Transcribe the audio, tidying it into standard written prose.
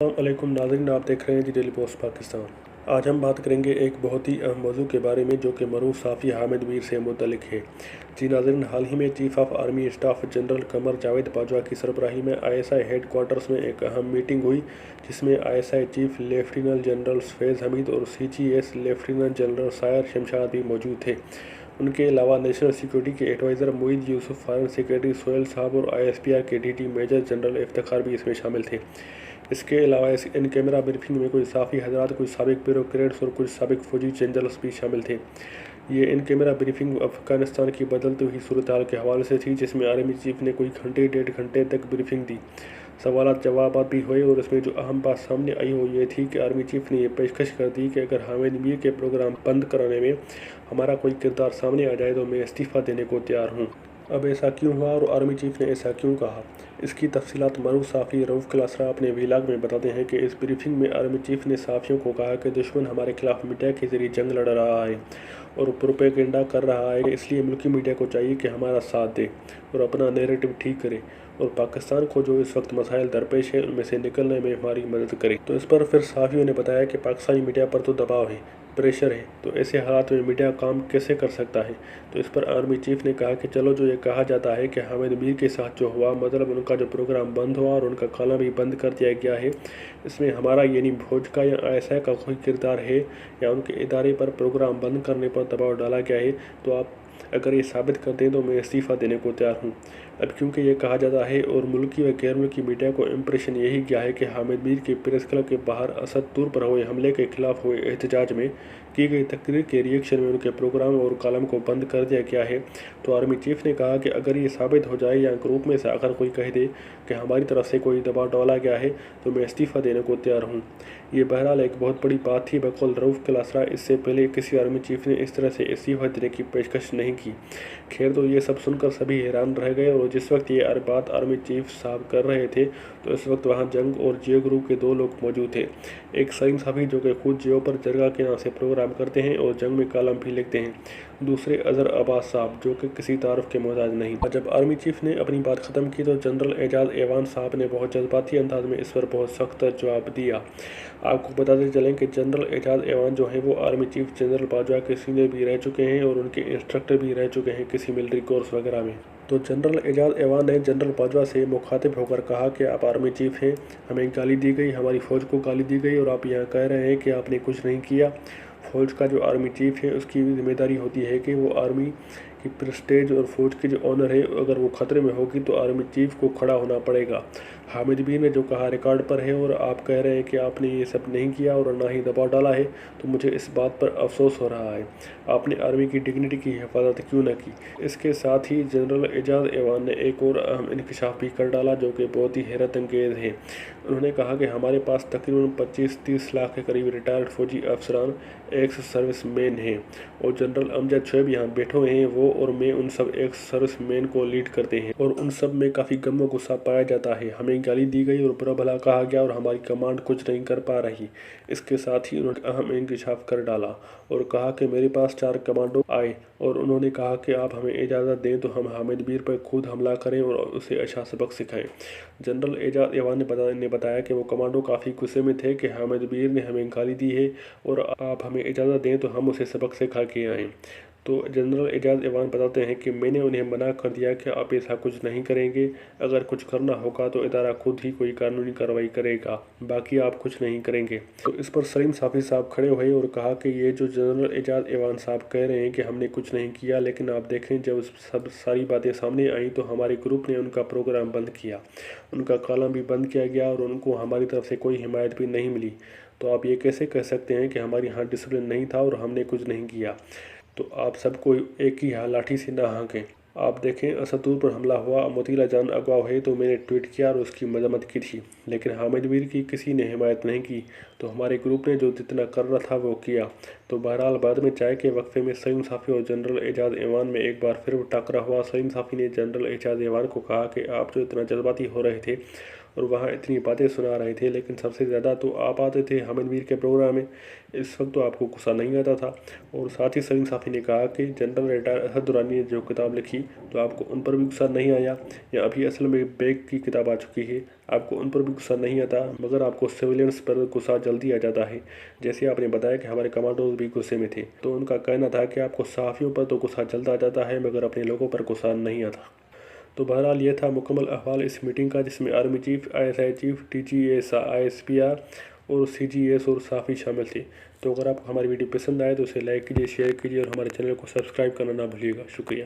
अस्सलाम वालेकुम नाज़रीन, आप देख रहे हैं जी डेली पोस्ट पाकिस्तान। आज हम बात करेंगे एक बहुत ही अहम मौजू के बारे में जो कि मरूफ सहाफ़ी हामिद मीर से मुतल्लिक़ है। जी नाज़रीन, हाल ही में chief of army staff general Qamar Javed Bajwa की सरबराही में ISI हेड क्वार्टर्स में एक अहम मीटिंग हुई, जिसमें ISI chief lieutenant general Faiz Hameed और CGS lieutenant general Sahir Shamshad भी मौजूद थे। उनके अलावा नेशनल सिक्योरिटी के adviser Moeed Yusuf, foreign secretary Sohail sahab और ISPR के DT मेजर जनरल इफ्तिखार भी इसमें शामिल थे। इसके अलावा इन कैमरा ब्रीफिंग में कुछ साफ़ी हजरात, कुछ साबिक ब्यूरोक्रेट्स और कुछ साबिक फौजी जनरल्स भी शामिल थे। ये इन कैमरा ब्रीफिंग अफगानिस्तान की बदलती हुई सूरत हाल के हवाले से थी, जिसमें आर्मी चीफ ने कोई घंटे 1.5 घंटे तक ब्रीफिंग दी। सवालात जवाबात भी हुए और इसमें जो अहम बात सामने आई वो ये थी कि आर्मी चीफ ने यह पेशकश कर दी कि अगर हामिद मीर के प्रोग्राम बंद कराने में हमारा कोई किरदार सामने आ जाए तो मैं इस्तीफ़ा देने को तैयार हूँ। अब ऐसा क्यों हुआ और आर्मी चीफ ने ऐसा क्यों कहा, इसकी तफसीलात मरूफ सहाफ़ी रऊफ़ कलासरा अपने व्लॉग में बताते हैं कि इस ब्रीफिंग में आर्मी चीफ ने सहाफ़ियों को कहा कि दुश्मन हमारे खिलाफ मीडिया के ज़रिए जंग लड़ रहा है और प्रोपेगेंडा कर रहा है, इसलिए मुल्की मीडिया को चाहिए कि हमारा साथ दे और अपना नैरेटिव ठीक करे और पाकिस्तान को जो इस वक्त मसाइल दरपेश है उनमें से निकलने में हमारी मदद करे। तो इस पर फिर सहाफ़ियों ने बताया कि पाकिस्तानी मीडिया पर तो दबाव है, प्रेशर है, तो ऐसे हालात में मीडिया काम कैसे कर सकता है। तो इस पर आर्मी चीफ ने कहा कि चलो, जो ये कहा जाता है कि हामिद मीर के साथ जो हुआ, मतलब उनका जो प्रोग्राम बंद हुआ और उनका कॉलम भी बंद कर दिया गया है, इसमें हमारा यानी फौज का या ISI का कोई किरदार है या उनके इदारे पर प्रोग्राम बंद करने पर दबाव डाला गया है, तो आप अगर ये साबित कर दें तो मैं इस्तीफ़ा देने को तैयार हूँ। अब क्योंकि ये कहा जाता है और मुल्की व गैर मुल्की मीडिया को इम्प्रेशन यही गया है कि हामिद मीर के प्रेस क्लब के बाहर असद तूर पर हुए हमले के खिलाफ हुए एहतजाज में की गई तकरीर के रिएक्शन में उनके प्रोग्राम और कॉलम को बंद कर दिया गया है। तो आर्मी चीफ ने कहा कि अगर ये साबित हो जाए या ग्रुप में से अगर कोई कह दे कि हमारी तरफ से कोई दबाव डाला गया है तो मैं इस्तीफ़ा देने को तैयार हूँ। ये बहरहाल एक बहुत बड़ी बात थी बकौल रऊफ़ कलासरा। इससे पहले किसी आर्मी चीफ ने इस तरह से इस्तीफ़ा देने की पेशकश नहीं की। खैर, तो ये सब सुनकर सभी हैरान रह गए और जिस वक्त ये बात आर्मी चीफ साहब कर रहे थे तो इस वक्त वहाँ जंग और जियो ग्रुप के 2 लोग मौजूद थे। एक सलीम साहबी जो कि खुद जियो पर जरगा के नाम से प्रोग्राम करते हैं और जंग में कॉलम भी लिखते हैं, दूसरे अजहर अब्बास साहब जो कि किसी तारुफ के मोहताज नहीं। जब आर्मी चीफ ने अपनी बात ख़त्म की तो जनरल एजाज ऐवान साहब ने बहुत जज्बाती अंदाज में इस पर बहुत सख्त जवाब दिया। आपको बताते चलें कि जनरल एजाज ऐवान जो है वो आर्मी चीफ जनरल बाजवा के सीनियर भी रह चुके हैं और उनके इंस्ट्रक्टर भी रह चुके हैं किसी मिलिट्री कोर्स वगैरह में। तो जनरल एजाज ऐवान ने जनरल बाजवा से मुखातिब होकर कहा कि आप आर्मी चीफ हैं, हमें गाली दी गई, हमारी फ़ौज को गाली दी गई और आप यहाँ कह रहे हैं कि आपने कुछ नहीं किया। फ़ौज का जो आर्मी चीफ है उसकी जिम्मेदारी होती है कि वो आर्मी की प्रेस्टेज और फ़ौज के जो ऑनर है अगर वो ख़तरे में होगी तो आर्मी चीफ को खड़ा होना पड़ेगा। हामिद मीर ने जो कहा रिकॉर्ड पर है और आप कह रहे हैं कि आपने ये सब नहीं किया और ना ही दबाव डाला है, तो मुझे इस बात पर अफसोस हो रहा है। आपने आर्मी की डिग्निटी की हिफाजत क्यों न की। इसके साथ ही जनरल एजाज ऐवान ने एक और अहम इंकशाफ भी कर डाला जो कि बहुत ही हैरत अंगेज़ है। उन्होंने कहा कि हमारे पास तकरीबन 25-30 लाख के करीब रिटायर्ड फौजी अफसरान एक्स सर्विस मैन हैं और जनरल अमजद शोएब यहाँ बैठे हुए हैं, वो और मैं उन सब एक्स सर्विस मैन को लीड करते हैं और उन सब में काफ़ी गम व गुस्सा पाया जाता है। हमें गाली दी गई और बुरा भला कहा गया और हमारी कमांड कुछ नहीं कर पा रही। इसके साथ ही उन्होंने अहम इंकशाफ कर डाला और कहा कि मेरे पास 4 कमांडो आए और उन्होंने कहा कि आप हमें इजाज़त दें तो हम हामिद मीर पर खुद हमला करें और उसे अच्छा सबक सिखाएं। जनरल एजाज ऐवान ने बताया कि वो कमांडो काफ़ी गुस्से में थे कि हामिद मीर ने हमें गाली दी है और आप हमें इजाज़त दें तो हम उसे सबक सिखा के आएँ। तो जनरल एजाज ऐवान बताते हैं कि मैंने उन्हें मना कर दिया कि आप ऐसा कुछ नहीं करेंगे, अगर कुछ करना होगा तो इदारा खुद ही कोई कानूनी कार्रवाई करेगा, बाकी आप कुछ नहीं करेंगे। तो इस पर सलीम साफ़ी साहब खड़े हुए और कहा कि ये जो जनरल एजाज ऐवान साहब कह रहे हैं कि हमने कुछ नहीं किया, लेकिन आप देखें जब सब सारी बातें सामने आई तो हमारे ग्रुप ने उनका प्रोग्राम बंद किया, उनका कॉलम भी बंद किया गया और उनको हमारी तरफ से कोई हिमायत भी नहीं मिली। तो आप ये कैसे कह सकते हैं कि हमारे यहाँ डिसिप्लिन नहीं था और हमने कुछ नहीं किया। तो आप सबको एक ही लाठी से ना हाँकें। आप देखें असदूर पर हमला हुआ, मोतीला जान अगवा हुए तो मैंने ट्वीट किया और उसकी मजम्मत की थी, लेकिन हामिद मीर की किसी ने हिमायत नहीं की। तो हमारे ग्रुप ने जो जितना कर रहा था वो किया। तो बहरहाल बाद में चाय के वक्फे में सलीम साफ़ी और जनरल एजाज ऐवान में एक बार फिर टाकरा हुआ। सलीम साफ़ी ने जनरल एजाज ऐवान को कहा कि आप जो इतना जज्बाती हो रहे थे اور وہاں اتنی باتیں سنا رہے تھے، لیکن سب سے زیادہ تو آپ آتے تھے حامد میر کے پروگرام میں۔ اس وقت تو آپ کو غصہ نہیں آتا تھا۔ اور ساتھ ہی سلیم صافی نے کہا کہ جنرل ریٹائر اسد درانی نے جو کتاب لکھی تو آپ کو ان پر بھی غصہ نہیں آیا، یا ابھی اصل میں بیگ کی کتاب آ چکی ہے، آپ کو ان پر بھی غصہ نہیں آتا، مگر آپ کو سویلینس پر غصہ جلدی آ جاتا ہے۔ جیسے آپ نے بتایا کہ ہمارے کمانڈوز بھی غصے میں تھے، تو ان کا کہنا تھا کہ آپ کو صحافیوں پر تو غصہ جلد آ جاتا ہے مگر اپنے لوگوں پر غصہ نہیں آتا۔ تو بہرحال یہ تھا مکمل احوال اس میٹنگ کا، جس میں army chief, ISI chief, DGA، ISPR اور CGS اور صحافی شامل تھے۔ تو اگر آپ کو ہماری ویڈیو پسند آئے تو اسے لائک کیجیے، شیئر کیجیے اور ہمارے چینل کو سبسکرائب کرنا نہ بھولیے گا۔ شکریہ۔